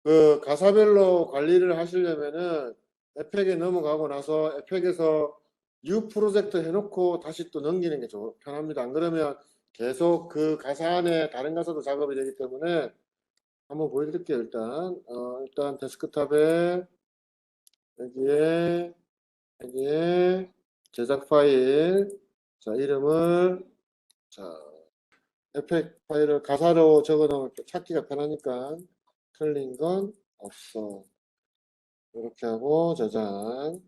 그 가사별로 관리를 하시려면은 에펙에 넘어가고 나서 에펙에서 뉴 프로젝트 해놓고 다시 또 넘기는 게 편합니다. 안 그러면 계속 그 가사 안에 다른 가사도 작업이 되기 때문에 한번 보여드릴게요. 일단 데스크탑에 여기에 제작 파일, 자 이름을 자 에펙 파일을 가사로 적어놓으면 찾기가 편하니까 틀린 건 없어. 이렇게 하고 저장.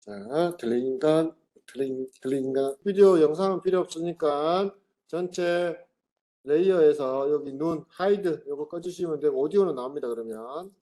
자, 들리니까 비디오 영상은 필요 없으니까 전체 레이어에서 여기 눈 하이드 요거 꺼주시면 되고 오디오는 나옵니다. 그러면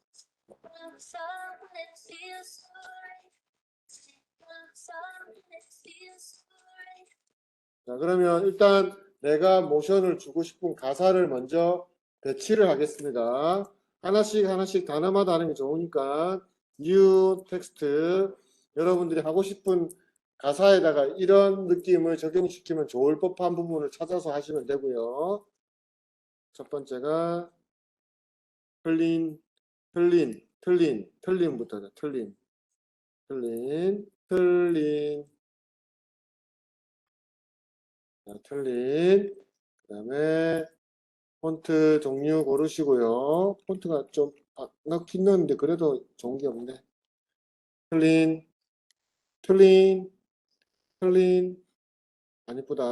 자, 그러면 일단 내가 모션을 주고 싶은 가사를 먼저 배치를 하겠습니다. 하나씩 단어마다 하는 게 좋으니까 new 텍스트 여러분들이 하고 싶은 가사에다가 이런 느낌을 적용시키면 좋을 법한 부분을 찾아서 하시면 되고요. 첫 번째가 틀린부터다. 틀린. 자, 틀린. 그 다음에 폰트 종류 고르시고요. 폰트가 좀 넣긴 넣었는데 그래도 좋은 게 없네. 틀린. 안 이쁘다.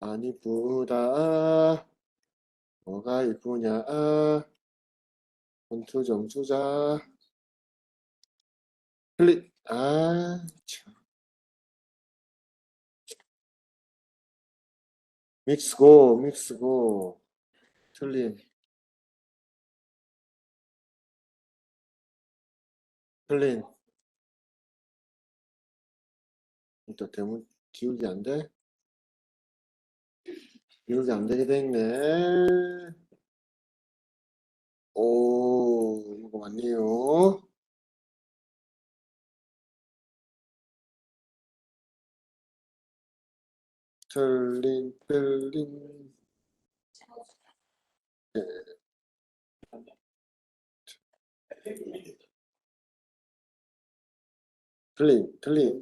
안 이쁘다. 뭐가 이쁘냐. 폰트 좀 주자. 참. 믹스고. 틀린. 또 대문 기울기 안 돼? 기울기 안 되게 돼 있네. 오, 이거 맞네요. 틀린. 예. 틀린.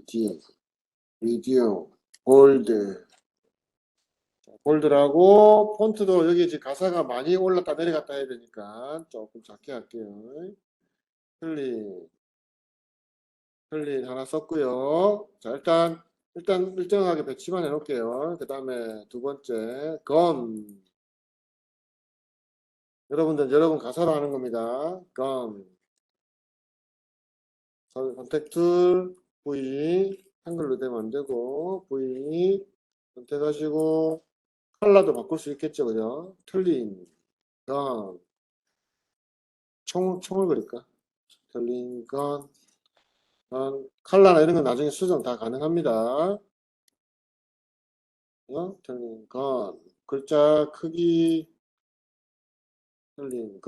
팀. 미디어, 볼드라고 폰트도 여기 지금 가사가 많이 올랐다 내려갔다 해야 되니까 조금 작게 할게요. 틀린 하나 썼고요. 자, 일단 일정하게 배치만 해놓을게요. 그 다음에 두 번째, 여러분 가사로 하는 겁니다. 선택 툴, V, 한글로 되면 안 되고, V 선택하시고, 컬러도 바꿀 수 있겠죠, 그죠? 틀린, 총을 그릴까? 틀린 컬러나 이런 건 나중에 수정 다 가능합니다. 틀린 글자 크기, 틀린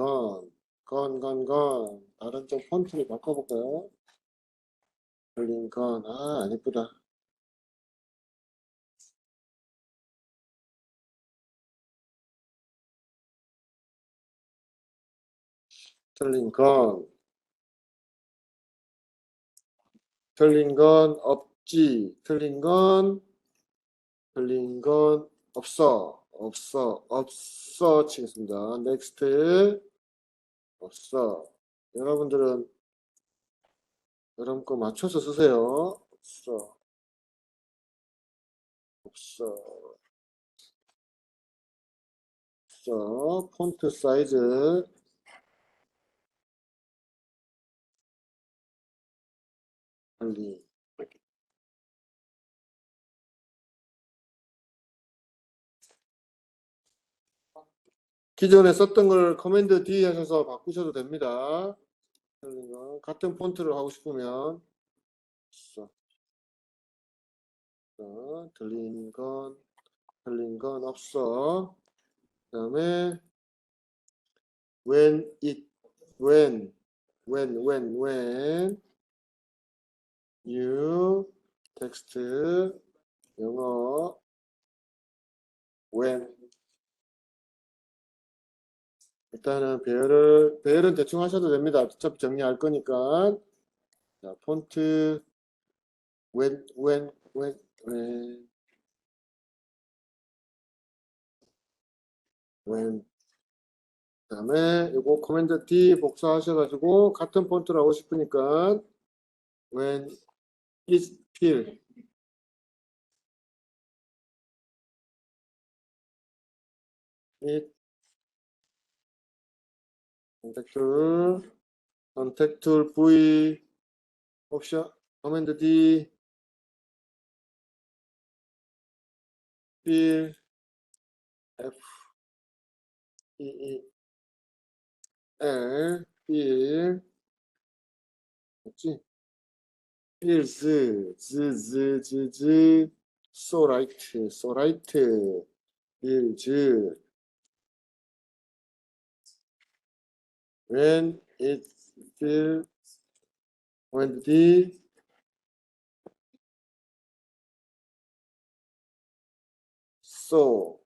다른 좀 폰트를 바꿔볼까요? 틀린 안 예쁘다. 틀린 없지. 틀린 건 없어 치겠습니다. 넥스트 없어. 여러분들은 여러분 거 맞춰서 쓰세요. 없어. 폰트 사이즈 관리. 기존에 썼던 걸 커맨드 D 하셔서 바꾸셔도 됩니다. 같은 폰트를 하고 싶으면 들리는 건 틀린 건 없어. 그 다음에 when you 텍스트 영어 when 일단은 배열은 대충 하셔도 됩니다. 어차피 정리할 거니까. 자, 폰트 when 그다음에 요거 커맨드 D 복사하셔가지고 같은 폰트로 하고 싶으니까 when is fill it 컨택 툴 V 옵션 커맨드 D fill F E L fill 맞지? fills so right fills when it fills when the so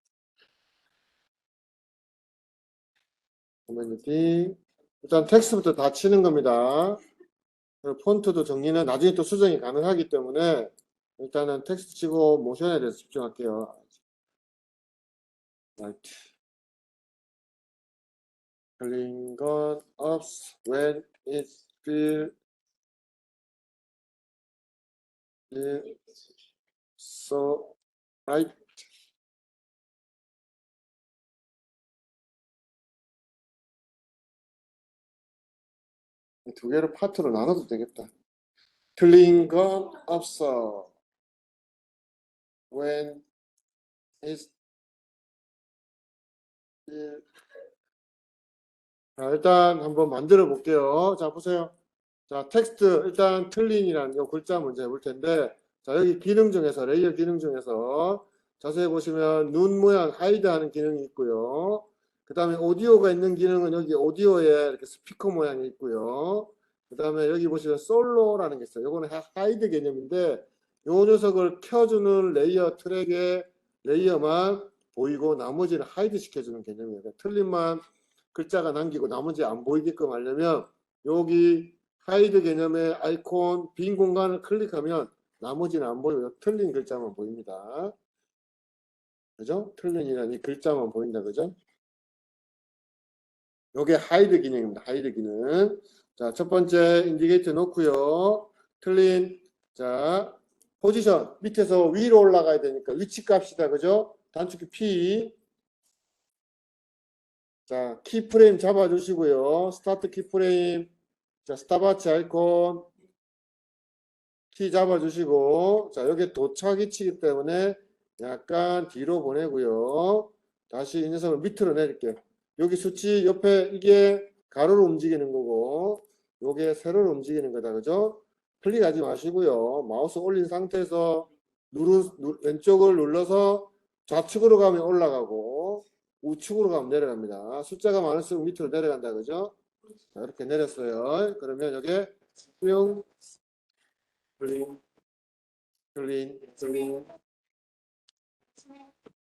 커맨드 일단 텍스트부터 다 치는 겁니다. 폰트도 정리는 나중에 또 수정이 가능하기 때문에 일단은 텍스트 치고 모션에 대해서 집중할게요. right. 틀린 건 없어. when it feels so right. 두 개를 파트로 나눠도 되겠다. 틀린 건 없어. when it feels 자, 일단 한번 만들어 볼게요. 자, 보세요. 자, 텍스트 일단 틀린이라는 요 글자 먼저 해볼 텐데 자, 여기 기능 중에서 레이어 기능 중에서 자세히 보시면 눈 모양 하이드 하는 기능이 있고요. 그 다음에 오디오가 있는 기능은 여기 오디오에 이렇게 스피커 모양이 있고요. 그 다음에 여기 보시면 솔로라는 게 있어요. 요거는 하이드 개념인데 요 녀석을 켜주는 레이어 트랙의 레이어만 보이고 나머지는 하이드 시켜주는 개념이에요. 틀린만 글자가 남기고 나머지 안 보이게끔 하려면 여기 하이드 개념의 아이콘 빈 공간을 클릭하면 나머지는 안 보여요. 틀린 글자만 보입니다. 그죠? 틀린이라는 이 글자만 보인다. 그죠? 요게 하이드 기능입니다. 하이드 기능. 자, 첫 번째 인디게이터 놓고요. 틀린 자 포지션 밑에서 위로 올라가야 되니까 위치 값이다. 그죠? 단축키 P 자, 키프레임 잡아주시고요. 스타트 키프레임. 자, 스탑워치 아이콘. 키 잡아주시고. 자, 여기 도착 위치이기 때문에 약간 뒤로 보내고요. 다시 이 녀석을 밑으로 내릴게요. 여기 수치 옆에 이게 가로로 움직이는 거고, 요게 세로로 움직이는 거다. 그죠? 클릭하지 마시고요. 마우스 올린 상태에서 왼쪽을 눌러서 좌측으로 가면 올라가고, 우측으로 가면 내려갑니다. 숫자가 많을수록 밑으로 내려간다. 그죠? 자, 이렇게 내렸어요. 그러면 여기 뿅, 클린.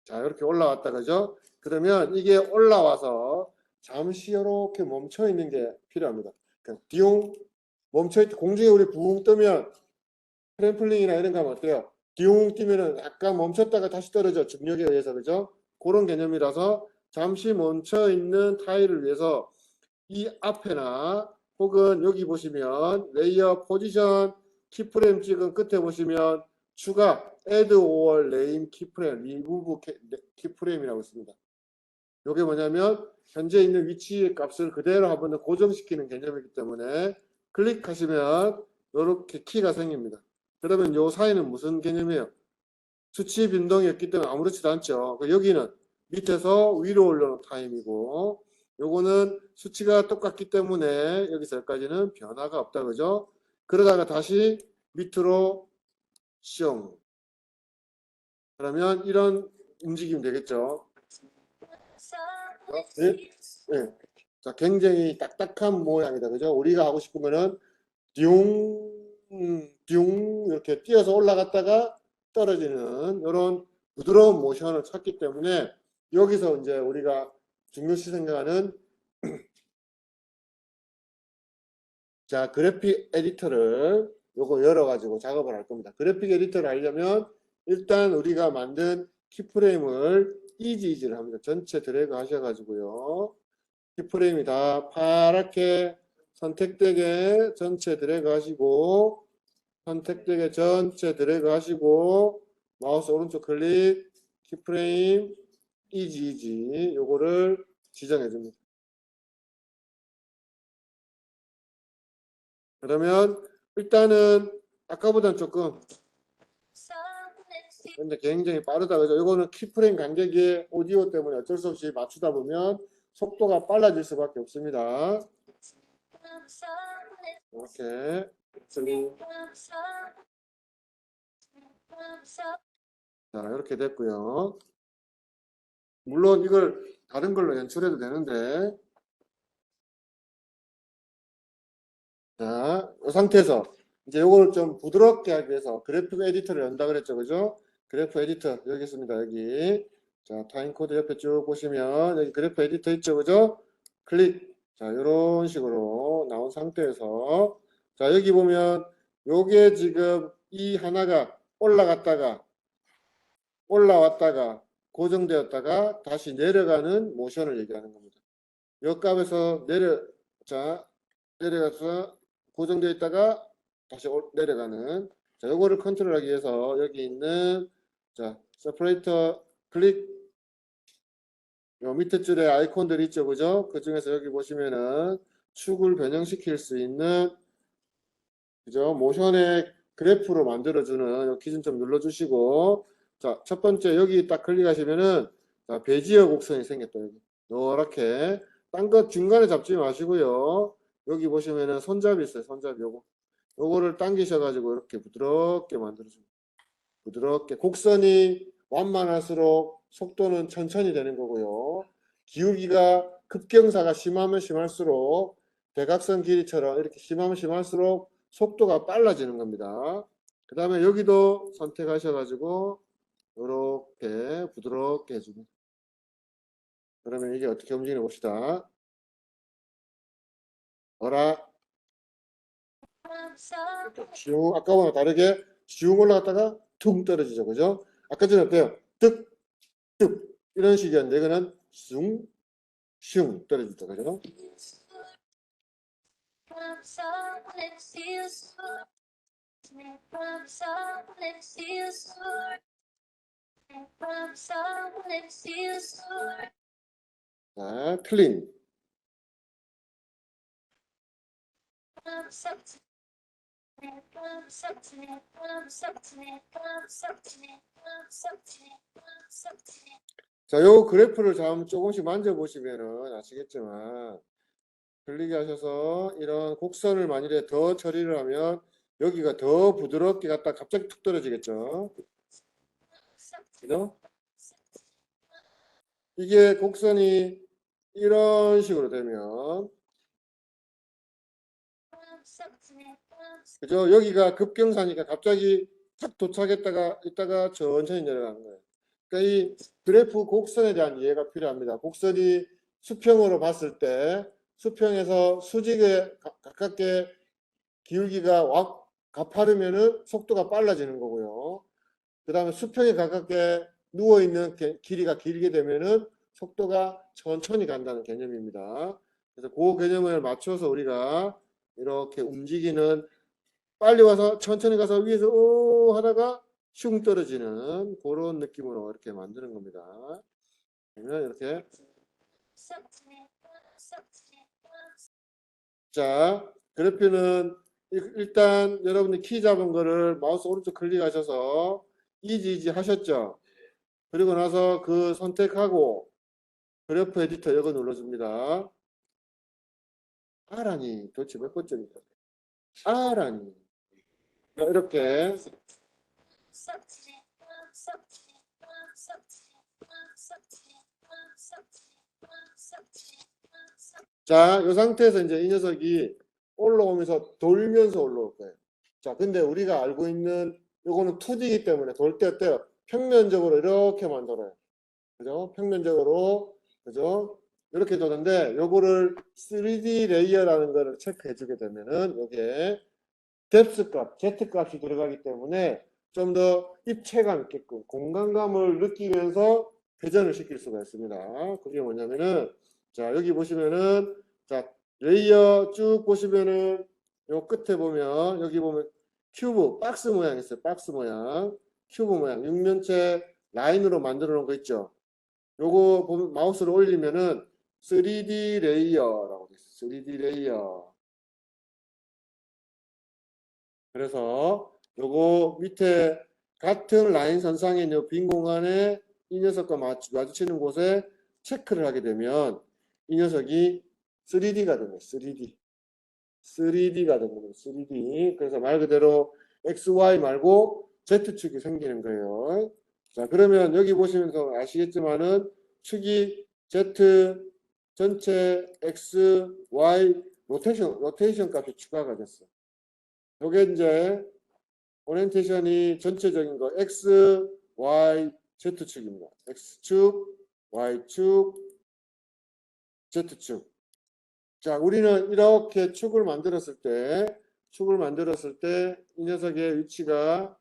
자, 이렇게 올라왔다. 그죠? 그러면 이게 올라와서 잠시 이렇게 멈춰 있는 게 필요합니다. 그러니까 띠용 멈춰있 공중에 우리 붕 뜨면 트램플링이나 이런 거 하면 어때요? 띠용 뛰면은 약간 멈췄다가 다시 떨어져. 중력에 의해서. 그죠? 그런 개념이라서 잠시 멈춰 있는 타일을 위해서 이 앞에나 혹은 여기 보시면 레이어 포지션 키프레임 찍은 끝에 보시면 추가 add or name 키프레임 remove 키프레임이라고 있습니다. 이게 뭐냐면 현재 있는 위치의 값을 그대로 한번 고정시키는 개념이기 때문에 클릭하시면 이렇게 키가 생깁니다. 그러면 요 사이는 무슨 개념이에요? 수치 변동이 없기 때문에 아무렇지도 않죠. 여기는 밑에서 위로 올려놓은 타임이고 요거는 수치가 똑같기 때문에 여기서 여기까지는 변화가 없다. 그죠? 그러다가 다시 밑으로 슝 그러면 이런 움직이면 되겠죠. 네? 네. 자, 굉장히 딱딱한 모양이다. 그죠? 우리가 하고 싶은 거는 듀웅, 듀웅 이렇게 뛰어서 올라갔다가 떨어지는 이런 부드러운 모션을 찾기 때문에 여기서 이제 우리가 중요시 생각하는 자, 그래픽 에디터를 요거 열어가지고 작업을 할 겁니다. 그래픽 에디터를 하려면 일단 우리가 만든 키프레임을 이지를 합니다. 전체 드래그 하셔가지고요. 키프레임이 다 파랗게 선택되게 전체 드래그 하시고 선택되게 전체 드래그 하시고 마우스 오른쪽 클릭 키프레임 이지 요거를 지정해 줍니다. 그러면 일단은 아까보다는 조금 근데 굉장히 빠르다 그죠? 이거는 키프레임 간격이 오디오 때문에 어쩔 수 없이 맞추다 보면 속도가 빨라질 수밖에 없습니다. 이렇게 자 이렇게 됐고요. 물론 이걸 다른 걸로 연출해도 되는데 자, 이 상태에서 이제 이걸 좀 부드럽게 하기 위해서 그래픽 에디터를 연다 그랬죠, 그죠? 그래프 에디터 여기 있습니다. 여기 자 타임코드 옆에 쭉 보시면 여기 그래프 에디터 있죠, 그죠? 클릭 자 이런 식으로 나온 상태에서 자 여기 보면 요게 지금 이 하나가 올라왔다가 고정되었다가 다시 내려가는 모션을 얘기하는 겁니다. 요 값에서 자 내려가서 고정되어 있다가 다시 내려가는 자 요거를 컨트롤하기 위해서 여기 있는 자 세퍼레이터 클릭 요 밑에 줄에 아이콘들이 있죠, 그죠? 그 중에서 여기 보시면은 축을 변형시킬 수 있는 그죠? 모션의 그래프로 만들어주는 요 기준 좀 눌러주시고 자 첫 번째 여기 딱 클릭하시면은 자 베지어 곡선이 생겼다 여기 노랗게 딴 거 중간에 잡지 마시고요. 여기 보시면은 손잡이 있어요. 손잡이 요거를 당기셔가지고 이렇게 부드럽게 만들어줍니다. 부드럽게 곡선이 완만할수록 속도는 천천히 되는 거고요. 기울기가 급경사가 심하면 심할수록 대각선 길이처럼 이렇게 심하면 심할수록 속도가 빨라지는 겁니다. 그 다음에 여기도 선택하셔가지고 이렇게 부드럽게 해줍니다. 그러면 이게 어떻게 움직이나 봅시다. 어라 슝 아까보다 다르게 슝 올라갔다가 퉁 떨어지죠, 그죠? 아까 전에 어때요? 뚝 이런 식이었는데 이거는 슝 슝 떨어지죠, 그죠? 자, 클린. 자, 요 그래프를 조금씩 만져보시면은 아시겠지만 클릭하셔서 이런 곡선을 만일에 더 처리를 하면 여기가 더 부드럽게 갔다 갑자기 툭 떨어지겠죠. 그죠? 이게 곡선이 이런 식으로 되면 그죠? 여기가 급경사니까 갑자기 탁 도착했다가 이따가 천천히 내려가는 거예요. 그러니까 이 그래프 곡선에 대한 이해가 필요합니다. 곡선이 수평으로 봤을 때 수평에서 수직에 가깝게 기울기가 가파르면은 속도가 빨라지는 거고요. 그 다음에 수평에 가깝게 누워있는 길이가 길게 되면은 속도가 천천히 간다는 개념입니다. 그래서 그 개념을 맞춰서 우리가 이렇게 움직이는 빨리 와서 천천히 가서 위에서 오 하다가 슝 떨어지는 그런 느낌으로 이렇게 만드는 겁니다. 그러면 이렇게 자 그래프는 일단 여러분들 키 잡은 거를 마우스 오른쪽 클릭하셔서 이지 하셨죠. 그리고 나서 그 선택하고 그래프 에디터 이거 눌러줍니다. R하니 도대체 몇 번째입니까? R하니 이렇게 자, 이 상태에서 이제 이 녀석이 올라오면서 돌면서 올라올 거예요. 자, 근데 우리가 알고 있는 요거는 2D이기 때문에 돌 때 어때요? 평면적으로 이렇게 만들어요. 그죠? 평면적으로, 그죠? 이렇게 도는데 요거를 3D 레이어라는 거를 체크해 주게 되면은 요게 뎁스 값, Z 값이 들어가기 때문에 좀 더 입체감 있게끔 공간감을 느끼면서 회전을 시킬 수가 있습니다. 그게 뭐냐면은 자, 여기 보시면은 자, 레이어 쭉 보시면은 요 끝에 보면 여기 보면 큐브 박스 모양 있어요. 박스 모양. 큐브 모양 육면체 라인으로 만들어 놓은 거 있죠. 요거 보면 마우스를 올리면은 3D 레이어라고 돼 있어요. 3D 레이어. 그래서 요거 밑에 같은 라인 선상에 있는 빈 공간에 이 녀석과 마주치는 곳에 체크를 하게 되면 이 녀석이 3D가 됩니다. 3D. 3D가 됩니다. 3D. 그래서 말 그대로 XY 말고 Z축이 생기는 거예요. 자, 그러면 여기 보시면서 아시겠지만은 축이 Z 전체 X, Y 로테이션 값이 추가가 됐어. 요게 이제 오리엔테이션이 전체적인 거 X, Y, Z축입니다. X축, Y축, Z축. 자, 우리는 이렇게 축을 만들었을 때 이 녀석의 위치가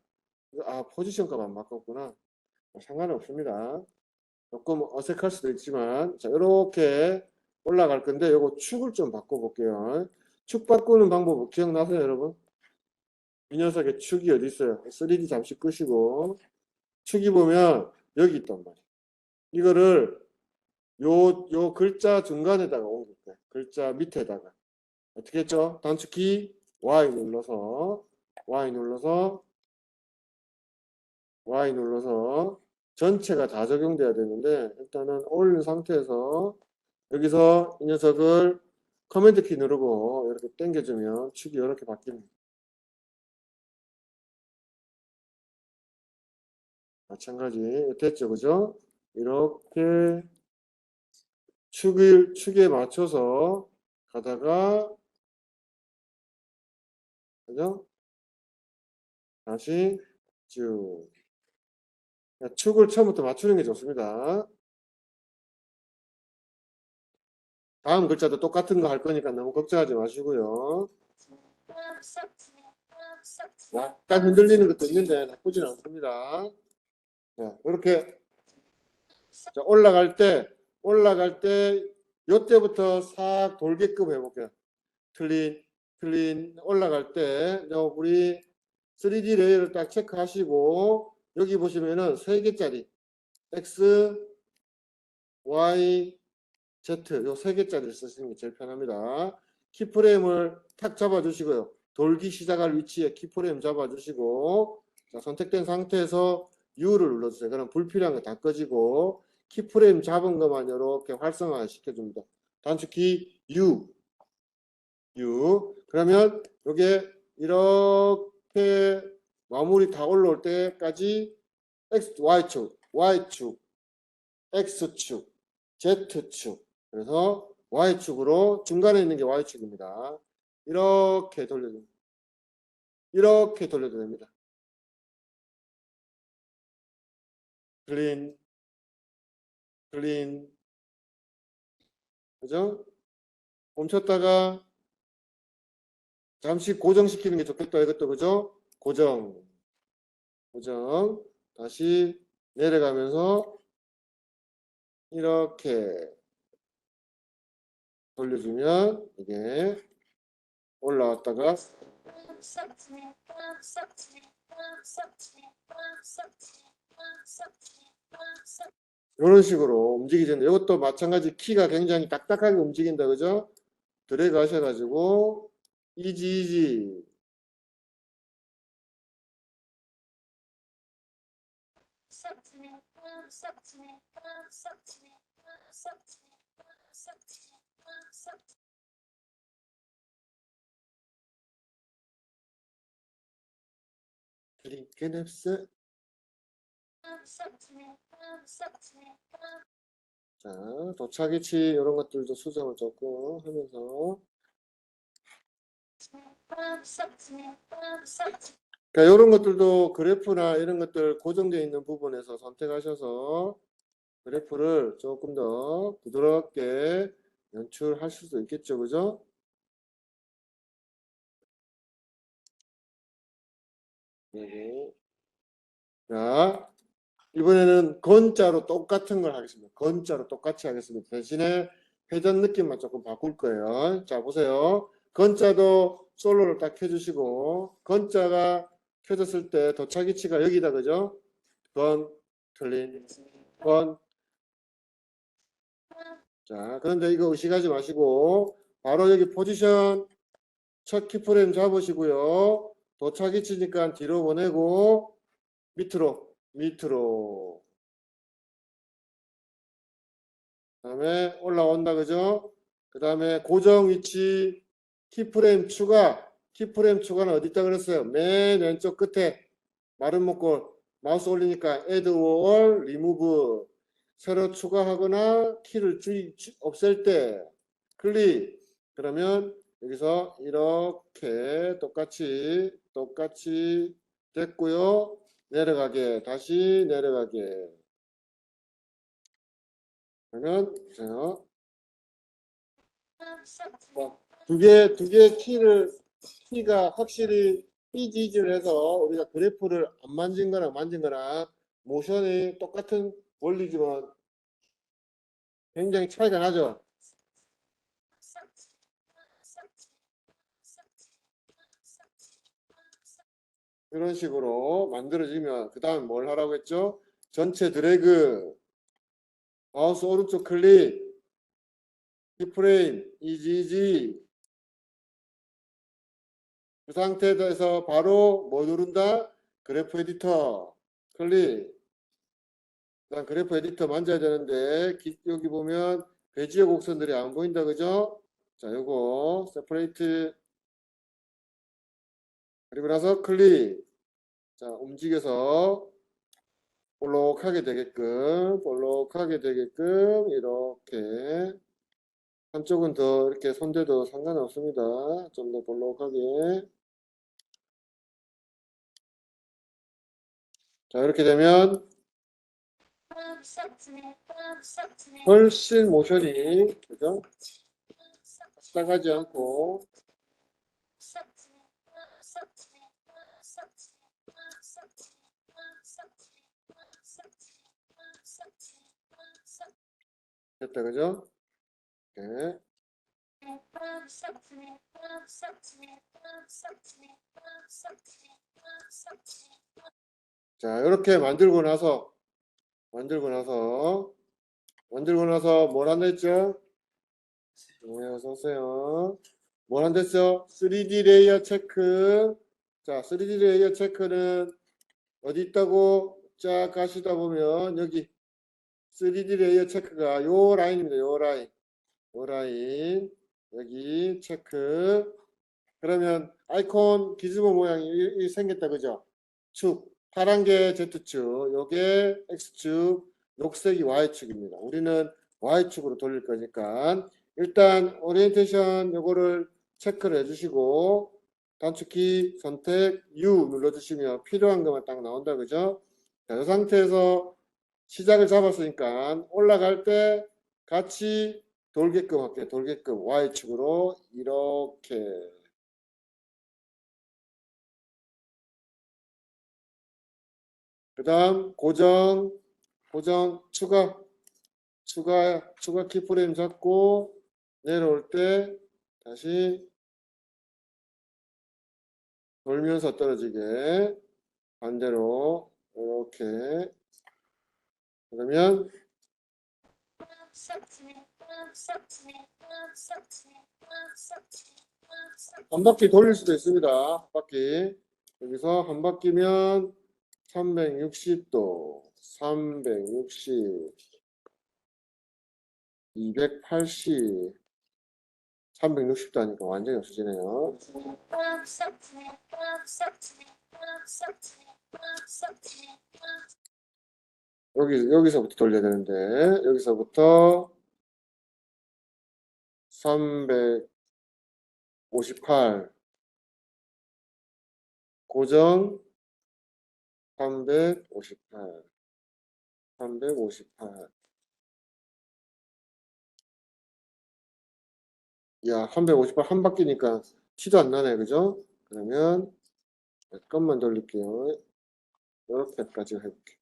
포지션 값 안 바꿨구나. 상관은 없습니다. 조금 어색할 수도 있지만 자, 이렇게 올라갈 건데 요거 축을 좀 바꿔볼게요. 축 바꾸는 방법 기억나세요, 여러분? 이 녀석의 축이 어디 있어요? 3D 잠시 끄시고 축이 보면 여기 있단 말이에요. 이거를 요 글자 중간에다가 옮길 거예요. 글자 밑에다가. 어떻게 했죠? 단축키 Y 눌러서 전체가 다 적용돼야 되는데 일단은 올린 상태에서 여기서 이 녀석을 커맨드 키 누르고 이렇게 당겨주면 축이 이렇게 바뀝니다. 마찬가지 됐죠, 그죠? 이렇게 축에 맞춰서 가다가 그죠? 다시 쭉 축을 처음부터 맞추는 게 좋습니다. 다음 글자도 똑같은 거 할 거니까 너무 걱정하지 마시고요. 약간 흔들리는 것도 있는데 나쁘진 않습니다. 자, 이렇게 자, 올라갈 때 요때부터 싹 돌게끔 해볼게요. 틀린 올라갈 때 우리 3D 레이어를 딱 체크하시고 여기 보시면은 3개짜리 X, Y, Z 요 3개짜리를 쓰시는 게 제일 편합니다. 키프레임을 탁 잡아주시고요. 돌기 시작할 위치에 키프레임 잡아주시고 자, 선택된 상태에서 U를 눌러주세요. 그럼 불필요한 거 다 꺼지고 키프레임 잡은 것만 이렇게 활성화 시켜줍니다. 단축키 U 그러면 이게 이렇게 마무리 다 올라올 때까지 X, Y축, X축, Z축 그래서 Y축으로 중간에 있는 게 Y축입니다. 이렇게 돌려도 됩니다. 클린 그죠? 멈췄다가 잠시 고정시키는 게 좋겠다 이것도 그죠? 고정 다시 내려가면서 이렇게 돌려주면 이게 올라왔다가 이런 식으로 움직이는데 이것도 마찬가지 키가 굉장히 딱딱하게 움직인다 그죠? 드래그 하셔가지고 이지 드링크냅스 자, 도착위치 이런 것들도 수정을 조금 하면서 그러니까 이런 것들도 그래프나 이런 것들 고정되어 있는 부분에서 선택하셔서 그래프를 조금 더 부드럽게 연출할 수도 있겠죠, 그죠? 그리고 자, 이번에는 건자로 똑같은 걸 하겠습니다. 건자로 똑같이 하겠습니다. 대신에 회전 느낌만 조금 바꿀 거예요. 자, 보세요. 건자도 솔로를 딱 켜주시고 건자가 켜졌을 때 도착 위치가 여기다, 그죠? 건, 틀린, 건. 자, 그런데 이거 의식하지 마시고 바로 여기 포지션 첫 키프레임 잡으시고요. 도착 위치니까 뒤로 보내고 밑으로. 그 다음에 올라온다, 그죠? 그 다음에 고정 위치 키프레임 추가는 어디 있다 그랬어요? 맨 왼쪽 끝에 마른 목골 마우스 올리니까 add or remove 새로 추가하거나 키를 없앨 때 클릭. 그러면 여기서 이렇게 똑같이 됐고요. 내려가게, 다시 내려가게. 그러면 보세요. 두 개 키가 확실히 삐지지를 해서 우리가 그래프를 안 만진 거랑 만진 거랑 모션이 똑같은 원리지만 굉장히 차이가 나죠. 이런 식으로 만들어지면 그 다음 뭘 하라고 했죠? 전체 드래그, 마우스 오른쪽 클릭, 키프레임, 이지. 그 상태에서 바로 뭐 누른다? 그래프 에디터 클릭. 그다음 그래프 에디터 만져야 되는데 여기 보면 배지의 곡선들이 안 보인다, 그죠? 자, 요거 세퍼레이트. 그리고 나서 클릭. 자, 움직여서 볼록하게 되게끔 이렇게 한쪽은 더 이렇게 손대도 상관없습니다. 좀 더 볼록하게. 자, 이렇게 되면 훨씬 모션이, 그죠? 딱딱하지 않고 됐다, 그죠? 네. 자, 이렇게 만들고 나서 뭘 한다 했죠? 네, 어서 오세요. 뭘 한다 했죠? 3D 레이어 체크. 자, 3D 레이어 체크는 어디 있다고 쫙 가시다 보면 여기 3D 레이어 체크가 요 라인입니다. 요 라인. 여기 체크. 그러면 아이콘 기즈모 모양이 생겼다, 그죠? 축. 파란 게 Z축, 요게 X축, 녹색이 Y축입니다. 우리는 Y축으로 돌릴 거니까 일단 오리엔테이션 요거를 체크를 해주시고 단축키 선택 U 눌러주시면 필요한 것만 딱 나온다, 그죠? 자, 이 상태에서 시작을 잡았으니까 올라갈 때 같이 돌게끔 할게요. 돌게끔 Y축으로 이렇게. 그 다음 고정 추가 키프레임 잡고 내려올 때 다시 돌면서 떨어지게 반대로 이렇게. 그러면 한 바퀴 돌릴 수도 있습니다. 한 바퀴. 여기서 한 바퀴면 360도, 360, 280, 360도 하니까 완전히 없어지네요. 여기서부터 돌려야 되는데, 여기서부터 358, 고정 358, 358. 야, 358 한 바퀴니까 티도 안 나네, 그죠? 그러면 잠깐만 돌릴게요. 이렇게까지 해볼게요.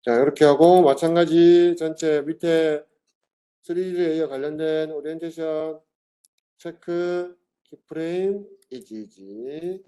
자, 이렇게 하고 마찬가지 전체 밑에 3D 레이어 관련된 오리엔테이션 체크, 키프레임, 이지.